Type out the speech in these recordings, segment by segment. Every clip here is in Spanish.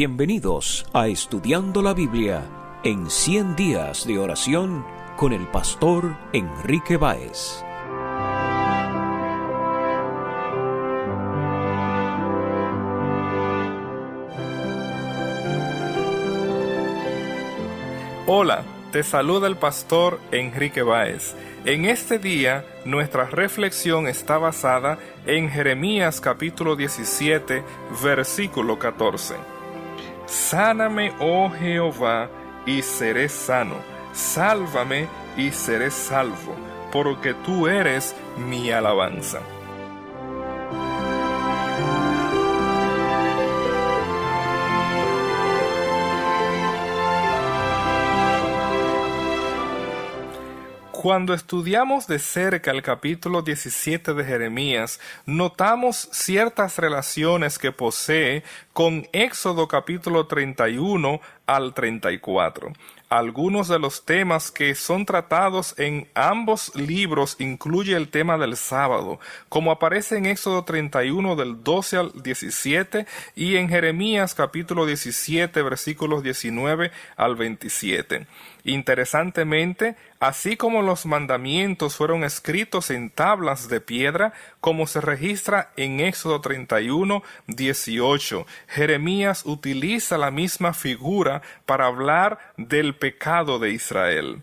Bienvenidos a Estudiando la Biblia en 100 días de oración con el pastor Enrique Báez. Hola, te saluda el pastor Enrique Báez. En este día, nuestra reflexión está basada en Jeremías capítulo 17, versículo 14. Sáname, oh Jehová, y seré sano. Sálvame y seré salvo, porque tú eres mi alabanza. Cuando estudiamos de cerca el capítulo 17 de Jeremías, notamos ciertas relaciones que posee con Éxodo capítulo 31 al 34. Algunos de los temas que son tratados en ambos libros incluye el tema del sábado, como aparece en Éxodo 31 del 12 al 17 y en Jeremías capítulo 17 versículos 19 al 27. Interesantemente, así como los mandamientos fueron escritos en tablas de piedra, como se registra en Éxodo 31, 18, Jeremías utiliza la misma figura para hablar del pecado de Israel.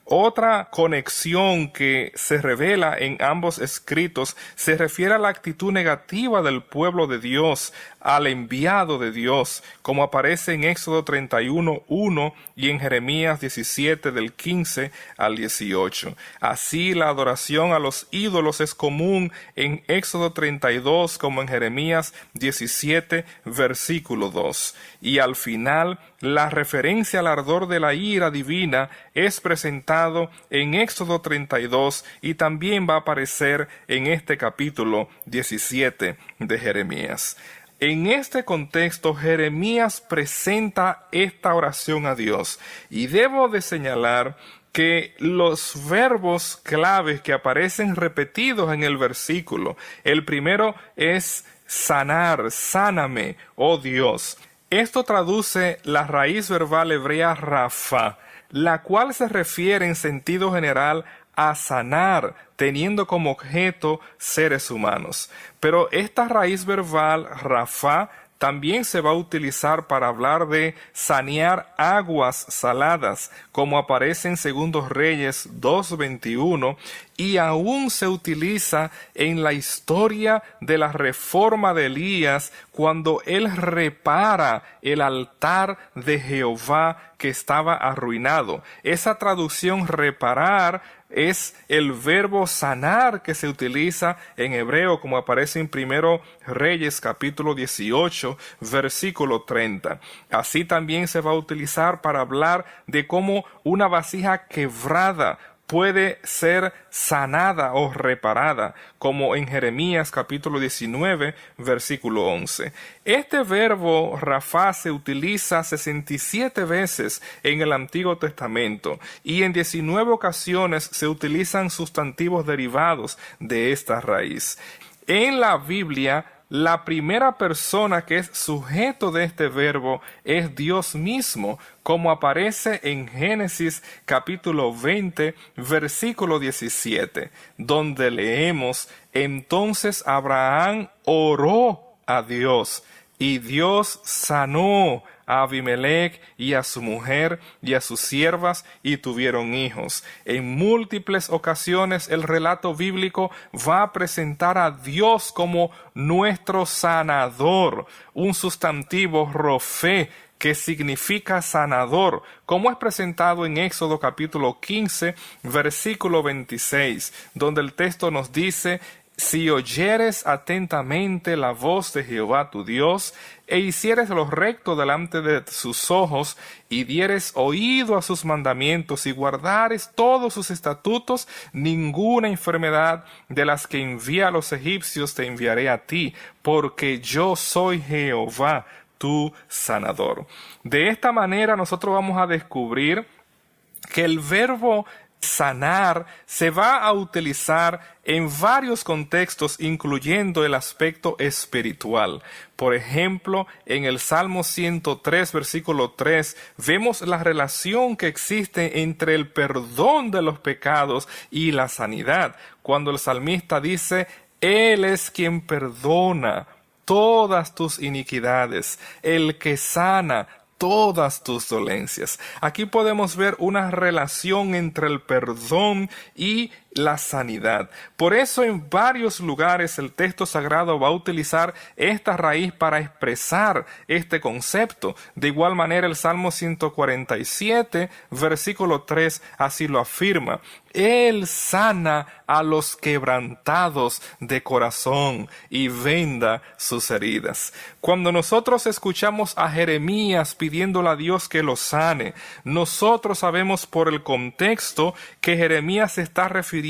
Otra conexión que se revela en ambos escritos se refiere a la actitud negativa del pueblo de Dios al enviado de Dios, como aparece en Éxodo 31:1 y en Jeremías 17 del 15 al 18. Así la adoración a los ídolos es común en Éxodo 32 como en Jeremías 17 versículo 2. Y al final, la referencia al ardor de la ira divina es presentado en Éxodo 32 y también va a aparecer en este capítulo 17 de Jeremías. En este contexto, Jeremías presenta esta oración a Dios y debo de señalar que los verbos claves que aparecen repetidos en el versículo, el primero es sanar, sáname, oh Dios. Esto traduce la raíz verbal hebrea rafa, la cual se refiere en sentido general a sanar, teniendo como objeto seres humanos. Pero esta raíz verbal, rafa, también se va a utilizar para hablar de sanear aguas saladas, como aparece en 2 Reyes 2:21, y aún se utiliza en la historia de la reforma de Elías, cuando él repara el altar de Jehová que estaba arruinado. Esa traducción reparar es el verbo sanar que se utiliza en hebreo, como aparece en 1 Reyes capítulo 18 versículo 30. Así también se va a utilizar para hablar de cómo una vasija quebrada puede ser sanada o reparada, como en Jeremías capítulo 19, versículo 11. Este verbo rafá se utiliza 67 veces en el Antiguo Testamento y en 19 ocasiones se utilizan sustantivos derivados de esta raíz. En la Biblia, la primera persona que es sujeto de este verbo es Dios mismo, como aparece en Génesis capítulo 20, versículo 17, donde leemos: entonces Abraham oró a Dios, y Dios sanó a Abimelech y a su mujer y a sus siervas, y tuvieron hijos. En múltiples ocasiones el relato bíblico va a presentar a Dios como nuestro sanador, un sustantivo rofé que significa sanador, como es presentado en Éxodo capítulo 15, versículo 26, donde el texto nos dice: si oyeres atentamente la voz de Jehová tu Dios, e hicieres lo recto delante de sus ojos, y dieres oído a sus mandamientos, y guardares todos sus estatutos, ninguna enfermedad de las que envía a los egipcios te enviaré a ti, porque yo soy Jehová, tu sanador. De esta manera nosotros vamos a descubrir que el verbo sanar se va a utilizar en varios contextos, incluyendo el aspecto espiritual. Por ejemplo, en el Salmo 103, versículo 3, vemos la relación que existe entre el perdón de los pecados y la sanidad, cuando el salmista dice: Él es quien perdona todas tus iniquidades, el que sana todas tus dolencias. Aquí podemos ver una relación entre el perdón y la sanidad. Por eso en varios lugares el texto sagrado va a utilizar esta raíz para expresar este concepto. De igual manera el Salmo 147, versículo 3, así lo afirma: Él sana a los quebrantados de corazón y venda sus heridas. Cuando nosotros escuchamos a Jeremías pidiéndole a Dios que lo sane, nosotros sabemos por el contexto que Jeremías se está refiriendo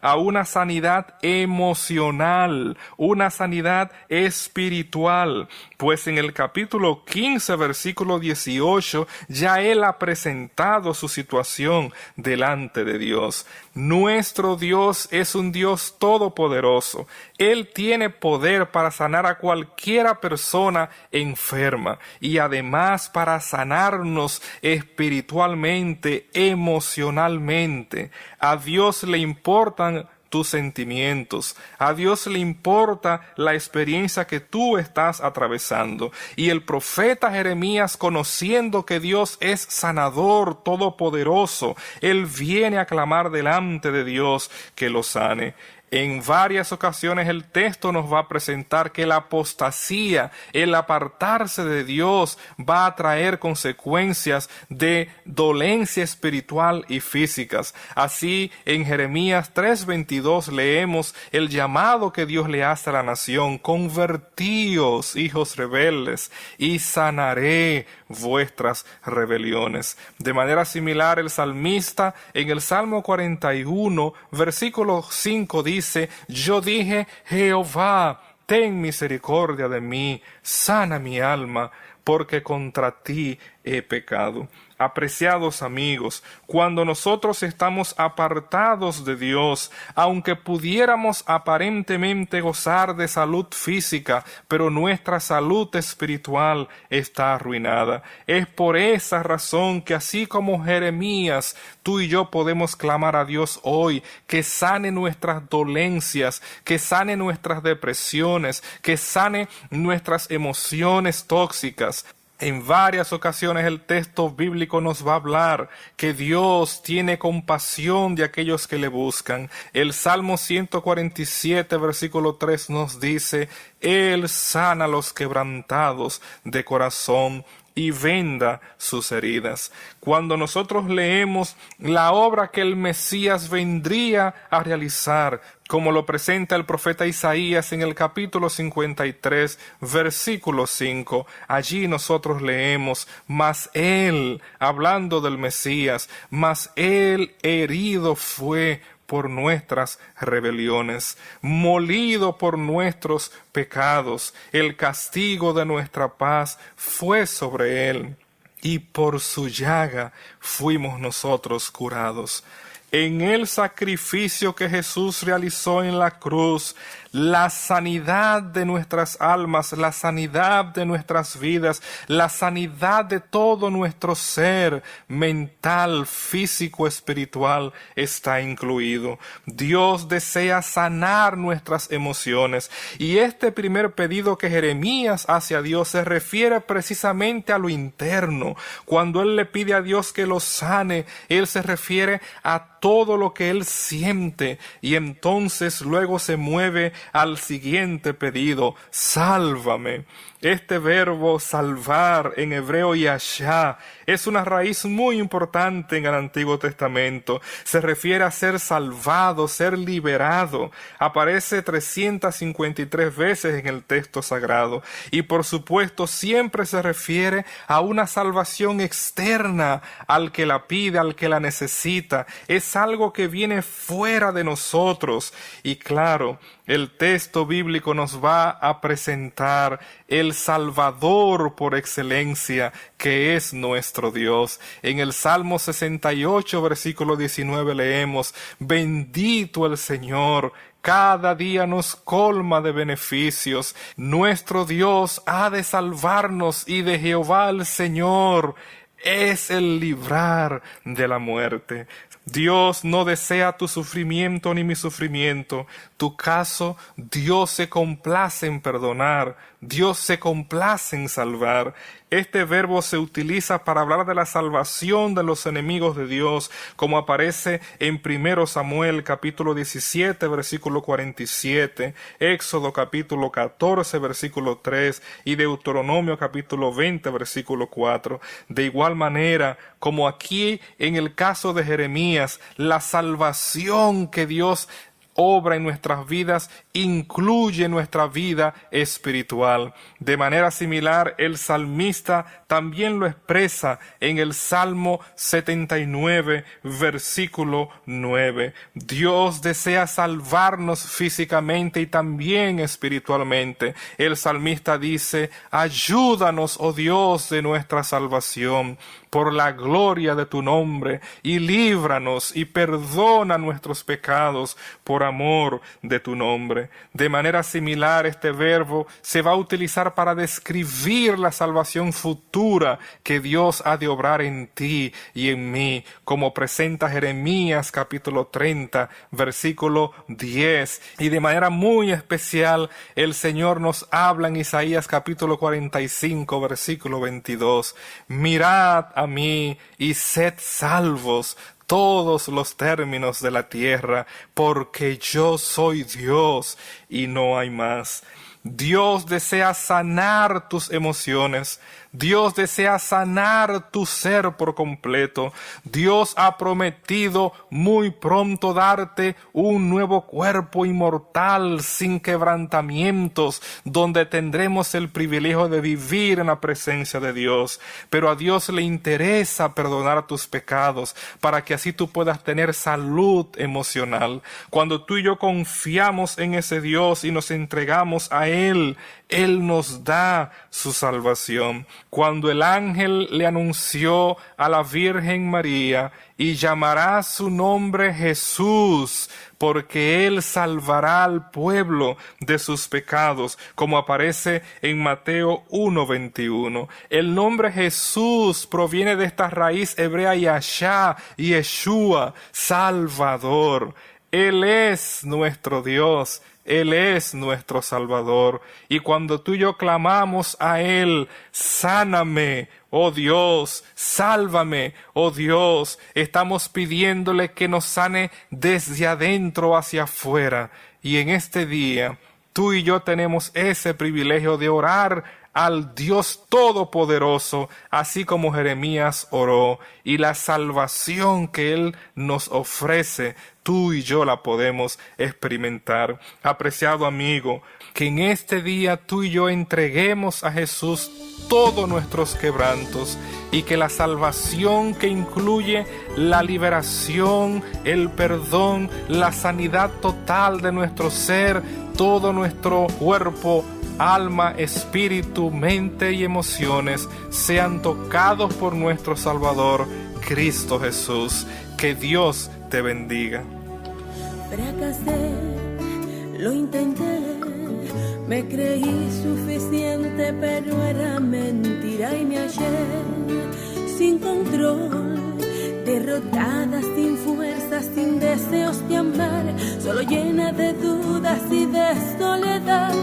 a una sanidad emocional, una sanidad espiritual, pues en el capítulo 15, versículo 18, ya él ha presentado su situación delante de Dios. Nuestro Dios es un Dios todopoderoso. Él tiene poder para sanar a cualquiera persona enferma y además para sanarnos espiritualmente, emocionalmente. A Dios le importan tus sentimientos. A Dios le importa la experiencia que tú estás atravesando. Y el profeta Jeremías, conociendo que Dios es sanador todopoderoso, él viene a clamar delante de Dios que lo sane. En varias ocasiones el texto nos va a presentar que la apostasía, el apartarse de Dios, va a traer consecuencias de dolencia espiritual y físicas. Así, en Jeremías 3:22 leemos el llamado que Dios le hace a la nación: convertíos, hijos rebeldes, y sanaré vuestras rebeliones. De manera similar, el salmista en el Salmo 41, versículo 5 dice: yo dije: Jehová, ten misericordia de mí, sana mi alma, porque contra ti he pecado. Apreciados amigos, cuando nosotros estamos apartados de Dios, aunque pudiéramos aparentemente gozar de salud física, pero nuestra salud espiritual está arruinada. Es por esa razón que, así como Jeremías, tú y yo podemos clamar a Dios hoy que sane nuestras dolencias, que sane nuestras depresiones, que sane nuestras emociones tóxicas. En varias ocasiones el texto bíblico nos va a hablar que Dios tiene compasión de aquellos que le buscan. El Salmo 147, versículo 3 nos dice: Él sana a los quebrantados de corazón y venda sus heridas. Cuando nosotros leemos la obra que el Mesías vendría a realizar, como lo presenta el profeta Isaías en el capítulo 53, versículo 5, allí nosotros leemos: mas él, hablando del Mesías, mas él herido fue por nuestras rebeliones, molido por nuestros pecados, el castigo de nuestra paz fue sobre él, y por su llaga fuimos nosotros curados. En el sacrificio que Jesús realizó en la cruz, la sanidad de nuestras almas, la sanidad de nuestras vidas, la sanidad de todo nuestro ser mental, físico, espiritual está incluido. Dios desea sanar nuestras emociones, y este primer pedido que Jeremías hace a Dios se refiere precisamente a lo interno. Cuando él le pide a Dios que lo sane, él se refiere a todo lo que él siente, y entonces luego se mueve al siguiente pedido: sálvame. Este verbo salvar en hebreo yashá es una raíz muy importante en el Antiguo Testamento. Se refiere a ser salvado, ser liberado. Aparece 353 veces en el texto sagrado, y por supuesto siempre se refiere a una salvación externa al que la pide, al que la necesita. Es algo que viene fuera de nosotros, y claro, el texto bíblico nos va a presentar el Salvador por excelencia, que es nuestro Dios. En el Salmo 68, versículo 19 leemos: bendito el Señor, cada día nos colma de beneficios. Nuestro Dios ha de salvarnos, y de Jehová el Señor es el librar de la muerte. Dios no desea tu sufrimiento ni mi sufrimiento. Tu caso, Dios se complace en perdonar. Dios se complace en salvar. Este verbo se utiliza para hablar de la salvación de los enemigos de Dios, como aparece en 1 Samuel capítulo 17, versículo 47, Éxodo capítulo 14, versículo 3 y Deuteronomio capítulo 20, versículo 4. De igual manera, como aquí en el caso de Jeremías, la salvación que Dios obra en nuestras vidas incluye nuestra vida espiritual. De manera similar, el salmista también lo expresa en el Salmo 79, versículo 9. Dios desea salvarnos físicamente y también espiritualmente. El salmista dice: ayúdanos, oh Dios de nuestra salvación, por la gloria de tu nombre, y líbranos y perdona nuestros pecados por amor de tu nombre. De manera similar, este verbo se va a utilizar para describir la salvación futura que Dios ha de obrar en ti y en mí, como presenta Jeremías capítulo 30, versículo 10. Y de manera muy especial, el Señor nos habla en Isaías capítulo 45, versículo 22. Mirad a mí y sed salvos todos los términos de la tierra, porque yo soy Dios y no hay más. Dios desea sanar tus emociones. Dios desea sanar tu ser por completo. Dios ha prometido muy pronto darte un nuevo cuerpo inmortal, sin quebrantamientos, donde tendremos el privilegio de vivir en la presencia de Dios. Pero a Dios le interesa perdonar tus pecados, para que así tú puedas tener salud emocional. Cuando tú y yo confiamos en ese Dios y nos entregamos a Él nos da su salvación. Cuando el ángel le anunció a la Virgen María: y llamará su nombre Jesús, porque Él salvará al pueblo de sus pecados, como aparece en Mateo 1:21. El nombre Jesús proviene de esta raíz hebrea Yashá y Yeshua, Salvador. Él es nuestro Dios. Él es nuestro Salvador. Y cuando tú y yo clamamos a Él: sáname, oh Dios, sálvame, oh Dios, estamos pidiéndole que nos sane desde adentro hacia afuera. Y en este día, tú y yo tenemos ese privilegio de orar al Dios Todopoderoso, así como Jeremías oró, y la salvación que Él nos ofrece, tú y yo la podemos experimentar. Apreciado amigo, que en este día tú y yo entreguemos a Jesús todos nuestros quebrantos, y que la salvación, que incluye la liberación, el perdón, la sanidad total de nuestro ser, todo nuestro cuerpo, alma, espíritu, mente y emociones, sean tocados por nuestro Salvador, Cristo Jesús. Que Dios te bendiga. Fracasé, lo intenté, me creí suficiente, pero era mentira y me hallé sin control, derrotada, sin fuerza, sin deseos de amar, solo llena de dudas y de soledad.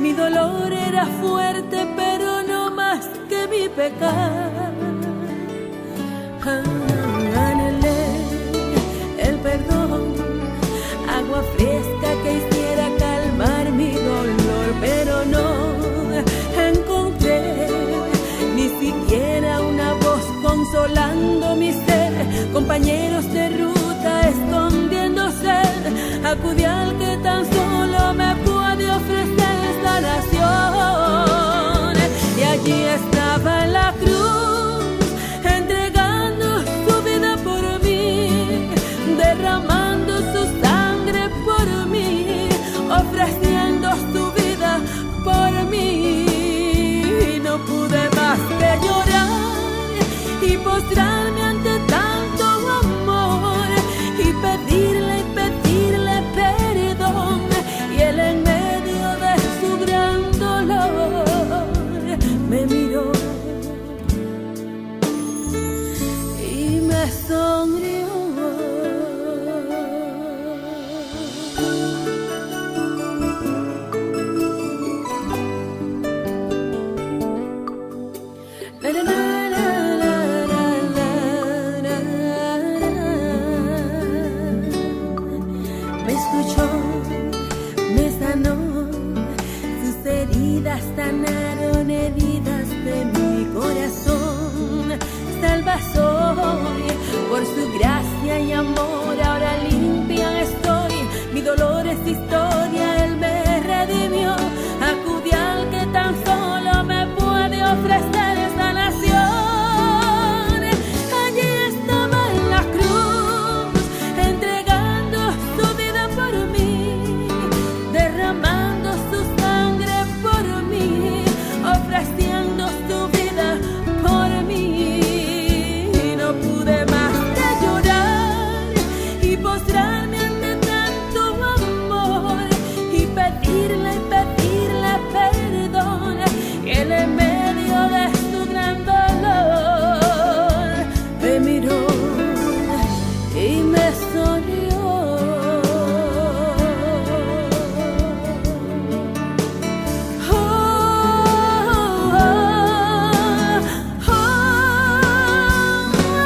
Mi dolor era fuerte, pero no más que mi pecado. Anhelé el perdón, agua fresca que hiciera calmar mi dolor, pero no encontré ni siquiera una voz consolando mi ser. Compañeros de ruta escondiéndose, acudí al que tan solo me puede ofrecer sanación. Y allí estaba en la cruz, entregando su vida por mí, derramando su sangre por mí, ofreciendo su vida por mí. postrarme ante tanto amor y pedirle perdón. Y él en medio de su gran dolor me miró y me sonrió. Me escuchó, me sanó, sus heridas sanaron heridas de mi corazón. Salva soy, por su gracia y amor, ahora limpia estoy. Mi dolor es historia, él me redimió. Acudí al que tan solo me puede ofrecer sanación. Allí estaba en la cruz, entregando su vida por mí, derramando su sangre por mí, ofreciendo su vida por mí. No pude más que llorar y postrarme ante tanto amor y pedirle perdón. Y él en medio de su gran dolor me miró y me sonrió. Oh, oh, oh, oh.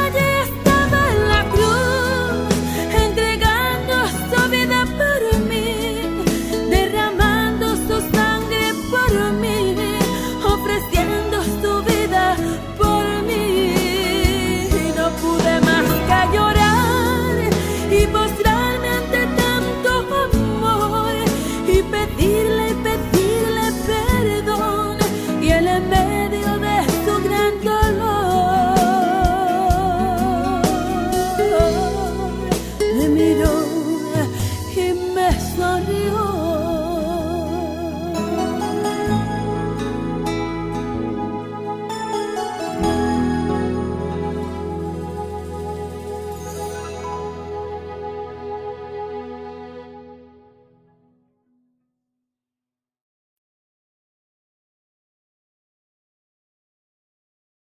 Allí estaba en la cruz, entregando su vida por mí, derramando su sangre por mí, ofreciendo su vida por mí. No pude más que llorar y postrarme ante tanto amor y pedirle perdón. Y él en medio de su gran dolor me miró y me sonrió.